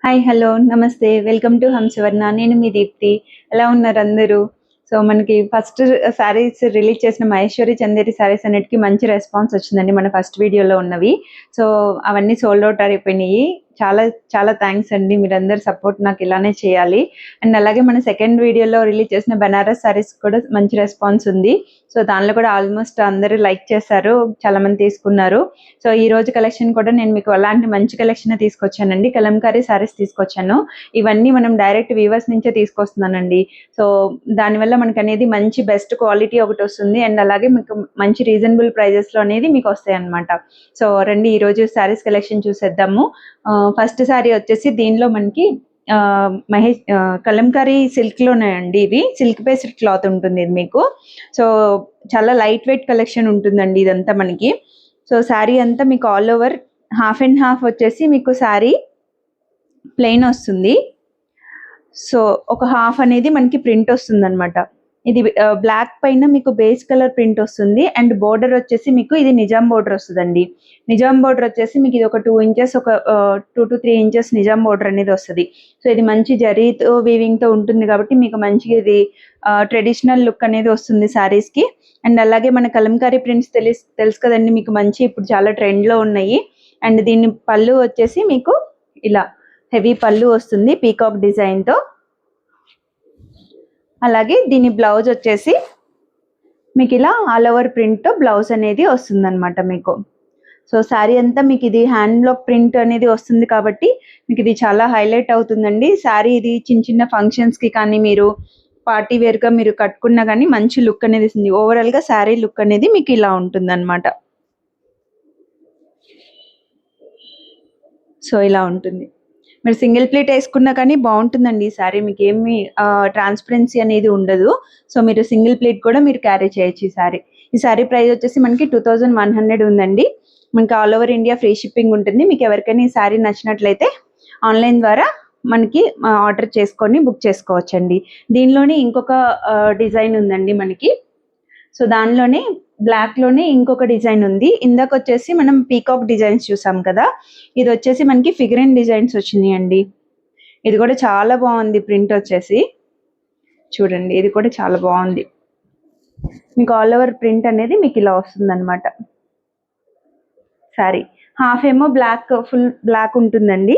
Hi hello నమస్తే welcome to హంసవర్ణ. నేను మీ దీప్తి. ఎలా ఉన్నారు అందరూ? సో మనకి ఫస్ట్ శారీస్ రిలీజ్ చేసిన మహేశ్వరి చందేరి శారీస్ అన్నిటికీ మంచి రెస్పాన్స్ వచ్చిందండి మన ఫస్ట్ వీడియోలో ఉన్నవి. సో అవన్నీ సోల్డ్ అవుట్ అయిపోయినాయి. చాలా చాలా థ్యాంక్స్ అండి, మీరందరు సపోర్ట్ నాకు ఇలానే చేయాలి. అండ్ అలాగే మన సెకండ్ వీడియోలో రిలీజ్ చేసిన బనారస్ శారీస్ కూడా మంచి రెస్పాన్స్ ఉంది. సో దానిలో కూడా ఆల్మోస్ట్ అందరూ లైక్ చేశారు, చాలా మంది తీసుకున్నారు. సో ఈ రోజు కలెక్షన్ కూడా నేను మీకు అలాంటి మంచి కలెక్షన్ తీసుకొచ్చానండి. కలంకారీ శారీస్ తీసుకొచ్చాను. ఇవన్నీ మనం డైరెక్ట్ వీవర్స్ నుంచే తీసుకొస్తున్నానండి. సో దానివల్ల మనకు అనేది మంచి బెస్ట్ క్వాలిటీ ఒకటి వస్తుంది. అండ్ అలాగే మీకు మంచి రీజనబుల్ ప్రైజెస్లో అనేది మీకు వస్తాయి అనమాట. సో రండి ఈరోజు శారీస్ కలెక్షన్ చూసేద్దాము. ఫస్ట్ శారీ వచ్చేసి దీనిలో మనకి కలంకారీ సిల్క్లోనే అండి. ఇది సిల్క్ బేస్డ్ క్లాత్ ఉంటుంది ఇది మీకు. సో చాలా లైట్ వెయిట్ కలెక్షన్ ఉంటుందండి ఇదంతా మనకి. సో శారీ అంతా మీకు all over half and half వచ్చేసి మీకు శారీ ప్లెయిన్ వస్తుంది. సో ఒక హాఫ్ అనేది మనకి ప్రింట్ వస్తుంది అనమాట. ఇది బ్లాక్ పైన మీకు బేస్ కలర్ ప్రింట్ వస్తుంది. అండ్ బోర్డర్ వచ్చేసి మీకు ఇది నిజాం బోర్డర్ వస్తుందండి. నిజాం బోర్డర్ వచ్చేసి మీకు ఇది ఒక 2 ఇంచెస్, ఒక 2 to 3 ఇంచెస్ నిజాం బోర్డర్ అనేది వస్తుంది. సో ఇది మంచి జరీతో వీవింగ్తో ఉంటుంది కాబట్టి మీకు మంచిగా ఇది ట్రెడిషనల్ లుక్ అనేది వస్తుంది శారీస్కి. అండ్ అలాగే మన కలంకారీ ప్రింట్స్ తెలుసు కదండి మీకు, మంచి ఇప్పుడు చాలా ట్రెండ్లో ఉన్నాయి. అండ్ దీని పళ్ళు వచ్చేసి మీకు ఇలా హెవీ పళ్ళు వస్తుంది పీకాక్ డిజైన్తో. అలాగే దీని బ్లౌజ్ వచ్చేసి మీకు ఇలా ఆల్ ఓవర్ ప్రింట్తో బ్లౌజ్ అనేది వస్తుంది అనమాట మీకు. సో శారీ అంతా మీకు ఇది హ్యాండ్ బ్లాక్ ప్రింట్ అనేది వస్తుంది కాబట్టి మీకు ఇది చాలా హైలైట్ అవుతుందండి. శారీ ఇది చిన్న చిన్న ఫంక్షన్స్కి కానీ మీరు పార్టీ వేర్గా మీరు కట్టుకున్నా కానీ మంచి లుక్ అనేది వస్తుంది. ఓవరాల్గా శారీ లుక్ అనేది మీకు ఇలా ఉంటుంది అనమాట. సో ఇలా ఉంటుంది. మీరు సింగిల్ ప్లేట్ వేసుకున్నా కానీ బాగుంటుందండి ఈ శారీ. మీకు ఏమి ట్రాన్స్పరెన్సీ అనేది ఉండదు. సో మీరు సింగిల్ ప్లేట్ కూడా మీరు క్యారీ చేయొచ్చు ఈ శారీ. ఈ శారీ ప్రైస్ వచ్చేసి మనకి 2100 ఉందండి. మనకి all over India free shipping ఉంటుంది. మీకు ఎవరికైనా ఈ శారీ నచ్చినట్లయితే ఆన్లైన్ ద్వారా మనకి ఆర్డర్ చేసుకొని బుక్ చేసుకోవచ్చండి. దీనిలోనే ఇంకొక డిజైన్ ఉందండి మనకి. సో దానిలోనే బ్లాక్లోనే ఇంకొక డిజైన్ ఉంది. ఇందాక వచ్చేసి మనం పీకాక్ డిజైన్స్ చూసాం కదా, ఇది వచ్చేసి మనకి ఫిగరిన్ డిజైన్స్ వచ్చినాయి అండి. ఇది కూడా చాలా బాగుంది. ప్రింట్ వచ్చేసి చూడండి, ఇది కూడా చాలా బాగుంది. మీకు ఆల్ ఓవర్ ప్రింట్ అనేది మీకు ఇలా వస్తుంది అనమాట. సారీ హాఫ్ ఏమో బ్లాక్, ఫుల్ బ్లాక్ ఉంటుందండి.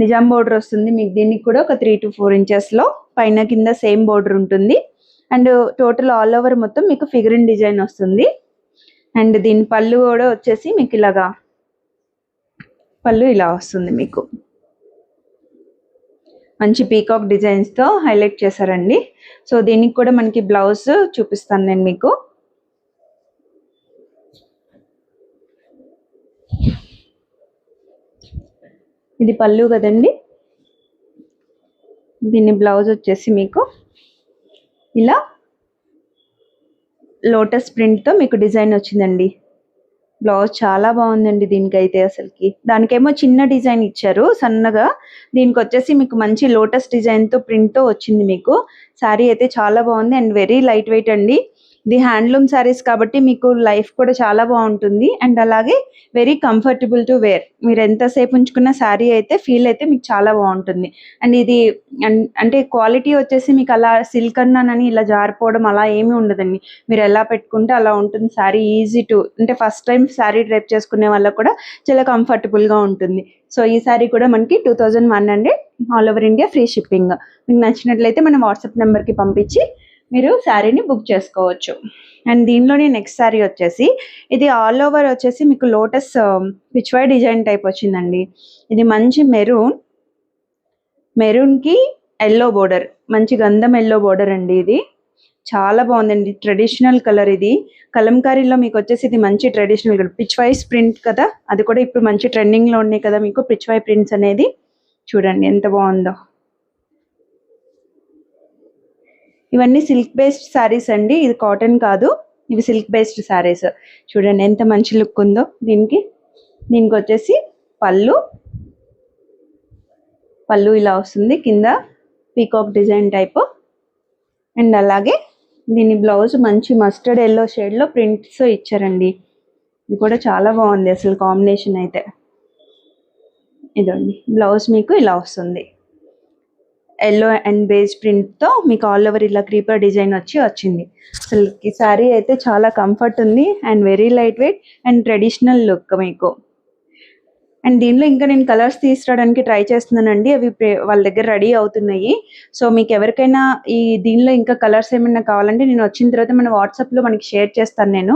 నిజాం బోర్డర్ వస్తుంది మీకు. దీనికి కూడా ఒక 3 to 4 ఇంచెస్లో పైన కింద సేమ్ బోర్డర్ ఉంటుంది. అండ్ టోటల్ ఆల్ ఓవర్ మొత్తం మీకు ఫిగరిన్ డిజైన్ వస్తుంది. అండ్ దీని పళ్ళు కూడా వచ్చేసి మీకు ఇలాగా పళ్ళు ఇలా వస్తుంది మీకు. మంచి పీకాక్ డిజైన్స్తో హైలైట్ చేశారండి. సో దీనికి కూడా మనకి బ్లౌజ్ చూపిస్తాను నేను మీకు. ఇది పళ్ళు కదండి. దీని బ్లౌజ్ వచ్చేసి మీకు ఇలా లోటస్ ప్రింట్తో మీకు డిజైన్ వచ్చిందండి. బ్లౌజ్ చాలా బాగుందండి దీనికైతే. అసలుకి దానికేమో చిన్న డిజైన్ ఇచ్చారు సన్నగా, దీనికి వచ్చేసి మీకు మంచి లోటస్ డిజైన్తో ప్రింట్తో వచ్చింది మీకు. శారీ అయితే చాలా బాగుంది అండ్ వెరీ లైట్ వెయిట్ అండి. ఇది హ్యాండ్లూమ్ శారీస్ కాబట్టి మీకు లైఫ్ కూడా చాలా బాగుంటుంది. అండ్ అలాగే వెరీ కంఫర్టబుల్ టు వేర్. మీరు ఎంతసేపు ఉంచుకున్న శారీ అయితే ఫీల్ అయితే మీకు చాలా బాగుంటుంది. అండ్ ఇది అంటే క్వాలిటీ వచ్చేసి మీకు అలా సిల్క్ అన్నానని ఇలా జారిపోవడం అలా ఏమీ ఉండదండి. మీరు ఎలా పెట్టుకుంటే అలా ఉంటుంది శారీ. ఈజీ టు అంటే ఫస్ట్ టైం శారీ డ్రైప్ చేసుకునే వాళ్ళకు కూడా చాలా కంఫర్టబుల్గా ఉంటుంది. సో ఈ శారీ కూడా మనకి 2100 all over India free shipping. మీకు నచ్చినట్లయితే మన వాట్సాప్ నెంబర్కి పంపించి మీరు శారీని బుక్ చేసుకోవచ్చు. అండ్ దీనిలోని నెక్స్ట్ శారీ వచ్చేసి ఇది ఆల్ ఓవర్ వచ్చేసి మీకు లోటస్ పిచ్వై డిజైన్ టైప్ వచ్చిందండి. ఇది మంచి మెరూన్కి ఎల్లో బోర్డర్, మంచి గంధం ఎల్లో బోర్డర్ అండి. ఇది చాలా బాగుందండి. ట్రెడిషనల్ కలర్ ఇది. కలంకారీలో మీకు వచ్చేసి ఇది మంచి ట్రెడిషనల్ కలర్. పిచ్వైస్ ప్రింట్ కదా, అది కూడా ఇప్పుడు మంచి ట్రెండింగ్లో ఉన్నాయి కదా మీకు పిచ్వై ప్రింట్స్ అనేది. చూడండి ఎంత బాగుందో. ఇవన్నీ సిల్క్ బేస్డ్ శారీస్ అండి, ఇది కాటన్ కాదు, ఇవి సిల్క్ బేస్డ్ శారీస్. చూడండి ఎంత మంచి లుక్ ఉందో దీనికి. దీనికి వచ్చేసి పళ్ళు ఇలా వస్తుంది, కింద పీకాక్ డిజైన్ టైప్. అండ్ అలాగే దీని బ్లౌజ్ మంచి మస్టర్డ్ ఎల్లో షేడ్లో ప్రింట్స్ ఇచ్చారండి. ఇది కూడా చాలా బాగుంది అసలు కాంబినేషన్ అయితే. ఇదండి బ్లౌజ్ మీకు ఇలా వస్తుంది. ఎల్లో అండ్ బేజ్ ప్రింట్తో మీకు ఆల్ ఓవర్ ఇలా క్రీపర్ డిజైన్ వచ్చింది. అసలు ఈ శారీ అయితే చాలా కంఫర్ట్ ఉంది and very light weight and traditional look మీకు. అండ్ దీనిలో ఇంకా నేను కలర్స్ తీసుకురావడానికి ట్రై చేస్తున్నానండి. అవి వాళ్ళ దగ్గర రెడీ అవుతున్నాయి. సో మీకు ఎవరికైనా దీనిలో ఇంకా కలర్స్ ఏమైనా కావాలంటే నేను వచ్చిన తర్వాత మన వాట్సాప్లో మనకి షేర్ చేస్తాను, నేను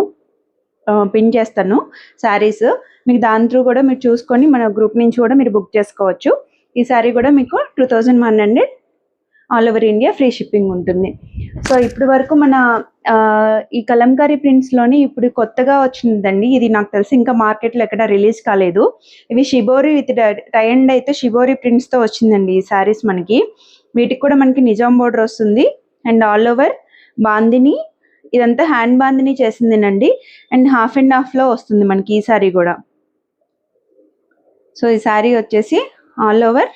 పిన్ చేస్తాను శారీస్. మీకు దాని త్రూ కూడా మీరు చూసుకొని మన గ్రూప్ నుంచి కూడా మీరు బుక్ చేసుకోవచ్చు. ఈ శారీ కూడా మీకు 2100 all over India free shipping ఉంటుంది. సో ఇప్పుడు వరకు మన ఈ కలంకారీ ప్రింట్స్లోని ఇప్పుడు కొత్తగా వచ్చిందండి. ఇది నాకు తెలిసి ఇంకా మార్కెట్లో ఎక్కడ రిలీజ్ కాలేదు. ఇవి షిబోరి విత్ టై అండ్ అయితే షిబోరి ప్రింట్స్తో వచ్చిందండి ఈ శారీస్ మనకి. వీటికి కూడా మనకి నిజాం బోర్డర్ వస్తుంది అండ్ ఆల్ ఓవర్ బాందిని, ఇదంతా హ్యాండ్ బాందిని చేసిందేనండి. అండ్ హాఫ్ అండ్ హాఫ్లో వస్తుంది మనకి ఈ శారీ కూడా. సో ఈ శారీ వచ్చేసి ఆల్ ఓవర్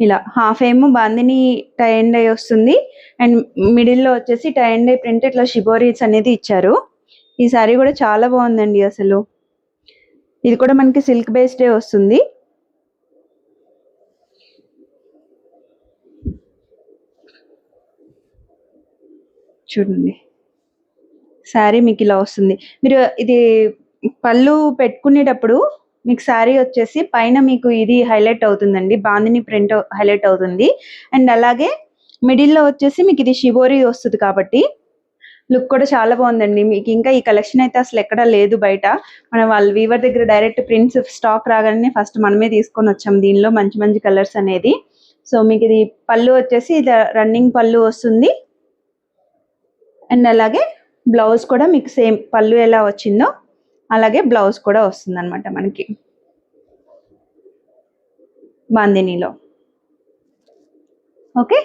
ఇలా హాఫ్ ఏమో బాందిని టై అండ్ ఐ వస్తుంది అండ్ మిడిల్లో వచ్చేసి టై అండ్ ఐ ప్రింట్ ఇట్లా షిబోరీస్ అనేది ఇచ్చారు. ఈ శారీ కూడా చాలా బాగుందండి అసలు. ఇది కూడా మనకి సిల్క్ బేస్డే వస్తుంది. చూడండి శారీ మీకు ఇలా వస్తుంది. మీరు ఇది పళ్ళు పెట్టుకునేటప్పుడు మీకు శారీ వచ్చేసి పైన మీకు ఇది హైలైట్ అవుతుందండి, బాందిని ప్రింట్ హైలైట్ అవుతుంది. అండ్ అలాగే మిడిల్లో వచ్చేసి మీకు ఇది షిబోరి వస్తుంది కాబట్టి లుక్ కూడా చాలా బాగుందండి. మీకు ఇంకా ఈ కలెక్షన్ అయితే అసలు ఎక్కడా లేదు బయట. మనం వాళ్ళ వీవర్ దగ్గర డైరెక్ట్ ప్రింట్స్ స్టాక్ రాగానే ఫస్ట్ మనమే తీసుకొని వచ్చాం దీనిలో మంచి మంచి కలర్స్ అనేది. సో మీకు ఇది పళ్ళు వచ్చేసి ఇది రన్నింగ్ పళ్ళు వస్తుంది అండ్ అలాగే బ్లౌజ్ కూడా మీకు సేమ్ పళ్ళు ఎలా వచ్చిందో అలాగే బ్లౌజ్ కూడా వస్తుంది అనమాట మనకి బాందినీలో. ఓకే,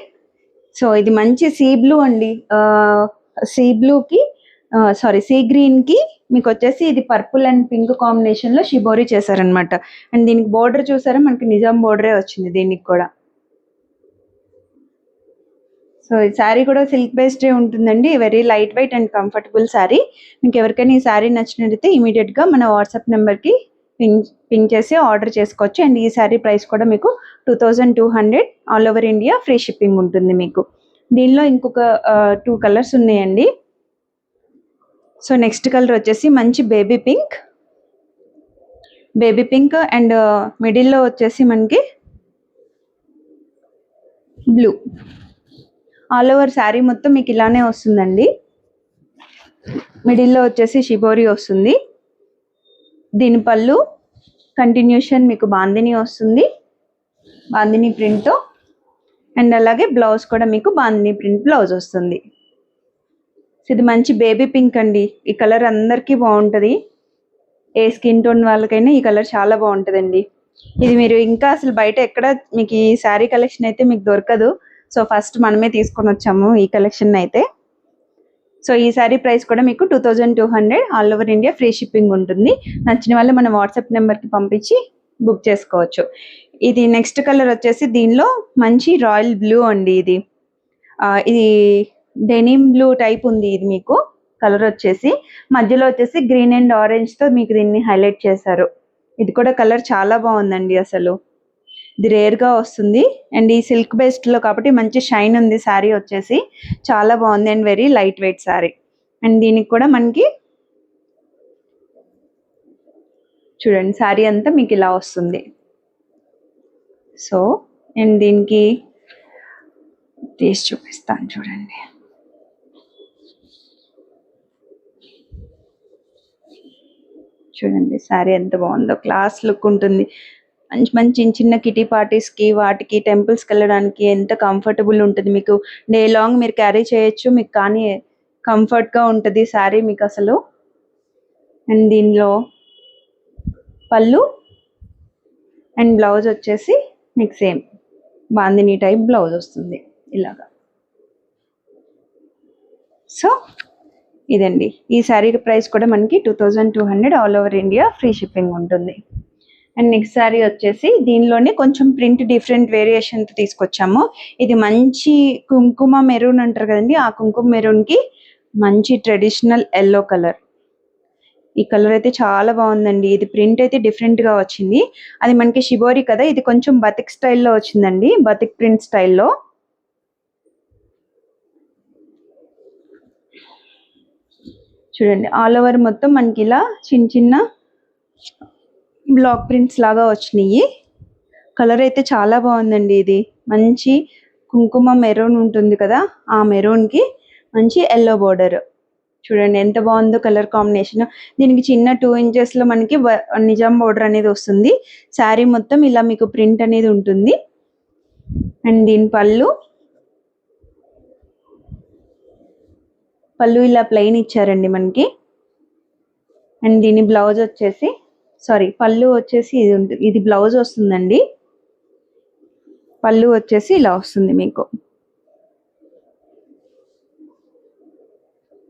సో ఇది మంచి సీ బ్లూ అండి. సీ బ్లూకి సీ గ్రీన్కి మీకు వచ్చేసి ఇది పర్పుల్ అండ్ పింక్ కాంబినేషన్లో షిబోరి చేశారనమాట. అండ్ దీనికి బోర్డర్ చూసారా, మనకి నిజాం బోర్డరే వచ్చింది దీనికి కూడా. సో ఈ శారీ కూడా సిల్క్ బేస్డే ఉంటుందండి. Very light weight and comfortable sari. మీకు ఎవరికైనా ఈ శారీ నచ్చినట్లయితే ఇమీడియట్గా మన వాట్సాప్ నెంబర్కి పింక్ చేసి ఆర్డర్ చేసుకోవచ్చు. అండ్ ఈ శారీ ప్రైస్ కూడా మీకు 2200 all over India free shipping ఉంటుంది మీకు. దీనిలో ఇంకొక 2 కలర్స్ ఉన్నాయండి. సో నెక్స్ట్ కలర్ వచ్చేసి మంచి బేబీ పింక్ అండ్ మిడిల్లో వచ్చేసి మనకి బ్లూ. ఆల్ ఓవర్ శారీ మొత్తం మీకు ఇలానే వస్తుందండి. మిడిల్లో వచ్చేసి షిబోరి వస్తుంది. దీని పళ్ళు కంటిన్యూషన్ మీకు బాందిని వస్తుంది, బాందిని ప్రింట్తో. అండ్ అలాగే బ్లౌజ్ కూడా మీకు బాందిని ప్రింట్ బ్లౌజ్ వస్తుంది. ఇది మంచి బేబీ పింక్ అండి. ఈ కలర్ అందరికీ బాగుంటుంది. ఏ స్కిన్ టోన్ వాళ్ళకైనా ఈ కలర్ చాలా బాగుంటుందండి. ఇది మీరు ఇంకా అసలు బయట ఎక్కడ మీకు ఈ శారీ కలెక్షన్ అయితే మీకు దొరకదు. సో ఫస్ట్ మనమే తీసుకొని వచ్చాము ఈ కలెక్షన్ అయితే. సో ఈ శారీ ప్రైస్ కూడా మీకు 2200 all over India free shipping ఉంటుంది. నచ్చిన వాళ్ళు మన వాట్సాప్ నెంబర్కి పంపించి బుక్ చేసుకోవచ్చు. ఇది నెక్స్ట్ కలర్ వచ్చేసి దీనిలో మంచి రాయల్ బ్లూ అండి. ఇది డెనిమ్ బ్లూ టైప్ ఉంది. ఇది మీకు కలర్ వచ్చేసి మధ్యలో వచ్చేసి గ్రీన్ అండ్ ఆరెంజ్తో మీకు దీన్ని హైలైట్ చేశారు. ఇది కూడా కలర్ చాలా బాగుందండి అసలు. ఇది రేర్గా వస్తుంది అండ్ ఈ సిల్క్ బేస్డ్లో కాబట్టి మంచి షైన్ ఉంది శారీ వచ్చేసి. చాలా బాగుంది and very light weight sari. And దీనికి కూడా మనకి చూడండి శారీ అంతా మీకు ఇలా వస్తుంది. సో అండ్ దీనికి తీసి చూపిస్తాను చూడండి. చూడండి శారీ ఎంత బాగుందో, క్లాస్ లుక్ ఉంటుంది. మంచి మంచి చిన్న కిటీ పార్టీస్కి వాటికి టెంపుల్స్కి వెళ్ళడానికి ఎంత కంఫర్టబుల్ ఉంటుంది. మీకు డే లాంగ్ మీరు క్యారీ చేయొచ్చు మీకు, కానీ కంఫర్ట్గా ఉంటుంది శారీ మీకు అసలు. అండ్ దీనిలో పళ్ళు అండ్ బ్లౌజ్ వచ్చేసి మీకు సేమ్ బాందిని టైప్ బ్లౌజ్ వస్తుంది ఇలాగా. సో ఇదండి ఈ శారీ ప్రైస్ కూడా మనకి 2200 all over India free shipping ఉంటుంది. అండ్ నెక్స్ట్ శారీ వచ్చేసి దీనిలోనే కొంచెం ప్రింట్ డిఫరెంట్ వేరియేషన్తో తీసుకొచ్చాము. ఇది మంచి కుంకుమ మెరూన్ అంటారు కదండి, ఆ కుంకుమ మెరూన్కి మంచి ట్రెడిషనల్ ఎల్లో కలర్. ఈ కలర్ అయితే చాలా బాగుందండి. ఇది ప్రింట్ అయితే డిఫరెంట్ గా వచ్చింది. అది మనకి షిబోరి కదా, ఇది కొంచెం బతిక్ స్టైల్లో వచ్చిందండి, బతిక్ ప్రింట్ స్టైల్లో. చూడండి ఆల్ ఓవర్ మొత్తం మనకి ఇలా చిన్న చిన్న బ్లాక్ ప్రింట్స్ లాగా వచ్చినాయి. కలర్ అయితే చాలా బాగుందండి. ఇది మంచి కుంకుమ మెరూన్ ఉంటుంది కదా, ఆ మెరూన్ కి మంచి ఎల్లో బోర్డర్. చూడండి ఎంత బాగుందో కలర్ కాంబినేషన్. దీనికి చిన్న 2 ఇంచెస్ లో మనకి నిజాం బోర్డర్ అనేది వస్తుంది. శారీ మొత్తం ఇలా మీకు ప్రింట్ అనేది ఉంటుంది. అండ్ దీని పళ్ళు ఇలా ప్లెయిన్ ఇచ్చారండి మనకి. అండ్ దీని బ్లౌజ్ వచ్చేసి పళ్ళు వచ్చేసి ఇది బ్లౌజ్ వస్తుందండి. పళ్ళు వచ్చేసి ఇలా వస్తుంది మీకు.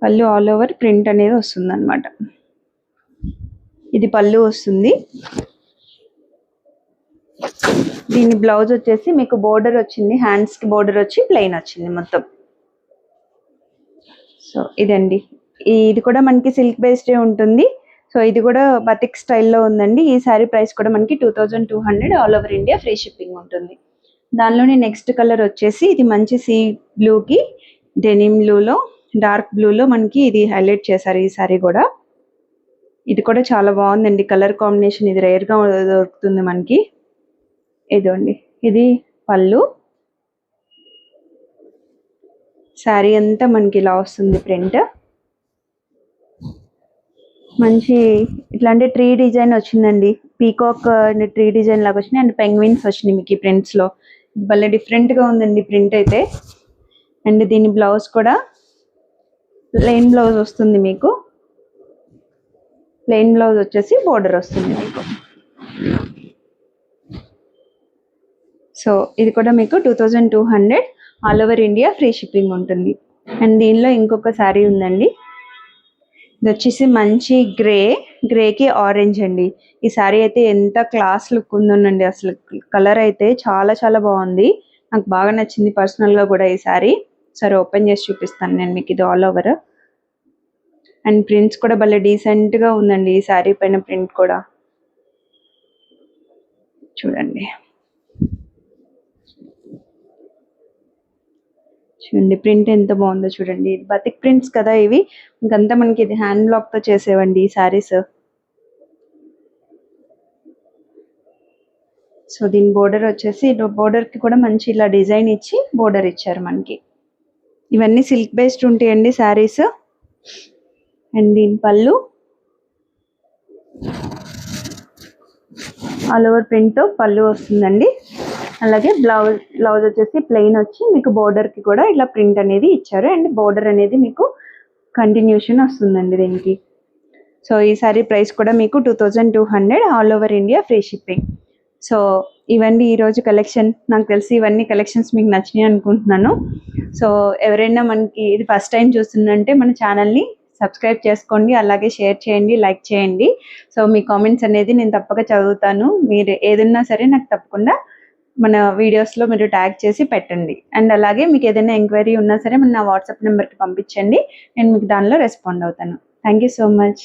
పళ్ళు ఆల్ ఓవర్ ప్రింట్ అనేది వస్తుంది అనమాట. ఇది పళ్ళు వస్తుంది. దీని బ్లౌజ్ వచ్చేసి మీకు బోర్డర్ వచ్చింది, హ్యాండ్స్ కి బోర్డర్ వచ్చి ప్లెయిన్ వచ్చింది మొత్తం. సో ఇదండి. ఇది కూడా మనకి సిల్క్ బేస్డ్ ఉంటుంది. సో ఇది కూడా బతిక్ స్టైల్లో ఉందండి. ఈ శారీ ప్రైస్ కూడా మనకి 2200 all over India free shipping ఉంటుంది. దానిలోని నెక్స్ట్ కలర్ వచ్చేసి ఇది మంచి సీ బ్లూకి డెనిమ్ బ్లూలో డార్క్ బ్లూలో మనకి ఇది హైలైట్ చేశారు ఈ శారీ కూడా. ఇది కూడా చాలా బాగుందండి కలర్ కాంబినేషన్. ఇది రేర్ గా దొరుకుతుంది మనకి. ఇదండి ఇది పళ్ళు. శారీ అంతా మనకి ఇలా వస్తుంది ప్రింట్. మంచి ఇట్లాంటి ట్రీ డిజైన్ వచ్చిందండి. పీకాక్ ట్రీ డిజైన్ లాగా వచ్చినాయి. అండ్ పెంగ్విన్స్ వచ్చినాయి మీకు ఈ ప్రింట్స్ లో. భలే డిఫరెంట్ గా ఉందండి ప్రింట్ అయితే. అండ్ దీని బ్లౌజ్ కూడా ప్లెయిన్ బ్లౌజ్ వస్తుంది మీకు. ప్లెయిన్ బ్లౌజ్ వచ్చేసి బోర్డర్ వస్తుంది మీకు. సో ఇది కూడా మీకు 2200 all over India free shipping ఉంటుంది. అండ్ దీనిలో ఇంకొక శారీ ఉందండి. ఇది వచ్చేసి మంచి గ్రేకి ఆరెంజ్ అండి. ఈ శారీ అయితే ఎంత క్లాస్ లుక్ ఉందండి. అసలు కలర్ అయితే చాలా చాలా బాగుంది. నాకు బాగా నచ్చింది పర్సనల్ గా కూడా ఈ శారీ. సరే ఓపెన్ చేసి చూపిస్తాను నేను మీకు. ఇది ఆల్ ఓవర్ అండ్ ప్రింట్స్ కూడా భలే డీసెంట్ గా ఉందండి ఈ శారీ పైన ప్రింట్ కూడా. చూడండి ప్రింట్ ఎంత బాగుందో చూడండి. ఇది బతిక్ ప్రింట్స్ కదా ఇవి. ఇంకంతా మనకి ఇది హ్యాండ్ బ్లాక్ తో చేసేవండి ఈ శారీస్. సో దీని బోర్డర్ వచ్చేసి బోర్డర్ కి కూడా మంచి ఇలా డిజైన్ ఇచ్చి బోర్డర్ ఇచ్చారు మనకి. ఇవన్నీ సిల్క్ బేస్డ్ ఉంటాయండి శారీస్. అండ్ దీని పళ్ళు ఆల్ ఓవర్ ప్రింట్ తో పళ్ళు వస్తుందండి. అలాగే బ్లౌజ్ వచ్చేసి ప్లెయిన్ వచ్చి మీకు బోర్డర్ కి కూడా ఇలా ప్రింట్ అనేది ఇచ్చారు. అండ్ బోర్డర్ అనేది మీకు కంటిన్యూషన్ వస్తుందండి దీనికి. సో ఈ సారీ ప్రైస్ కూడా మీకు 2200 all over India free shipping. So ఇవన్నీ ఈరోజు కలెక్షన్. నాకు తెలిసి ఇవన్నీ కలెక్షన్స్ మీకు నచ్చినాయి అనుకుంటున్నాను. సో ఎవరైనా మనకి ఇది ఫస్ట్ టైం చూస్తుందంటే మన ఛానల్ని సబ్స్క్రైబ్ చేసుకోండి. అలాగే షేర్ చేయండి, లైక్ చేయండి. సో మీ కామెంట్స్ అనేది నేను తప్పక చదువుతాను. మీరు ఏదన్నా సరే నాకు తప్పకుండా మన వీడియోస్లో మీరు ట్యాగ్ చేసి పెట్టండి. అండ్ అలాగే మీకు ఏదైనా ఎంక్వైరీ ఉన్నా సరే నా వాట్సాప్ నెంబర్కి పంపించండి. నేను మీకు దానిలో రెస్పాండ్ అవుతాను. Thank you so much.